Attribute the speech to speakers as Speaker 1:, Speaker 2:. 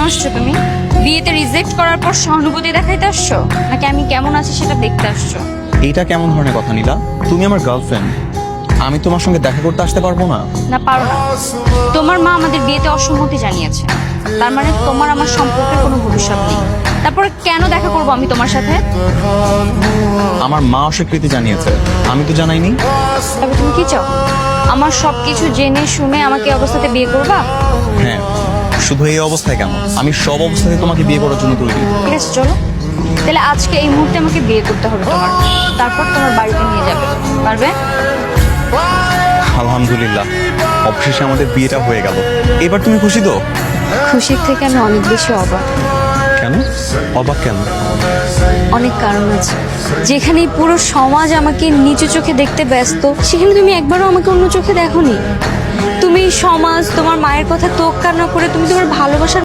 Speaker 1: আসছো তুমি? বিয়েতে রিজেক্ট করার পর সহানুভূতি দেখাইতে আসছো, নাকি আমি কেমন আছি সেটা দেখতে আসছো?
Speaker 2: এইটা কেমন ধরনের কথা নীলা? তুমি আমার গার্লফ্রেন্ড, আমি তোমার সঙ্গে দেখা করতে আসতে পারবো না?
Speaker 1: না, পারো না। তোমার মা আমাদের বিয়েতে অসম্মতি জানিয়েছে, তার মানে তোমার আমার সম্পর্কের কোনো ভবিষ্যৎ নেই। তারপরে কেন দেখা করবো আমি তোমার সাথে?
Speaker 2: আমার মা অস্বীকৃতি জানিয়েছে, আমি তো জানাইনি।
Speaker 1: তবে তুমি কি চাও? আমার সবকিছু জেনে শুনে আমাকে এই অবস্থাতে বিয়ে করবা?
Speaker 2: হ্যাঁ, শুধু এই অবস্থায় কেন, আমি সব অবস্থাতে তোমাকে বিয়ে করার জন্য তৈরি।
Speaker 1: ঠিক আছে, চলো তাহলে আজকে এই মুহূর্তে আমাকে বিয়ে করতে হবে তোমার, তারপর তোমার বাড়িতে নিয়ে যাবে। পারবে?
Speaker 2: আলহামদুলিল্লাহ, অবশেষে আমাদের বিয়েটা হয়ে গেল। এবার তুমি খুশি তো?
Speaker 1: খুশির থেকে আমি অনেক বেশি অবাক।
Speaker 2: কেন অবাক কেন?
Speaker 1: অনেক কারণ আছে। যেখানে এই পুরো সমাজ আমাকে নিচু চোখে দেখতে ব্যস্ত, সেখানে তুমি একবারও আমাকে অন্য চোখে দেখোনি। তুমি সমাজ, তোমার মায়ের কথা তোয়াক্কা না করে তুমি তোমার ভালোবাসার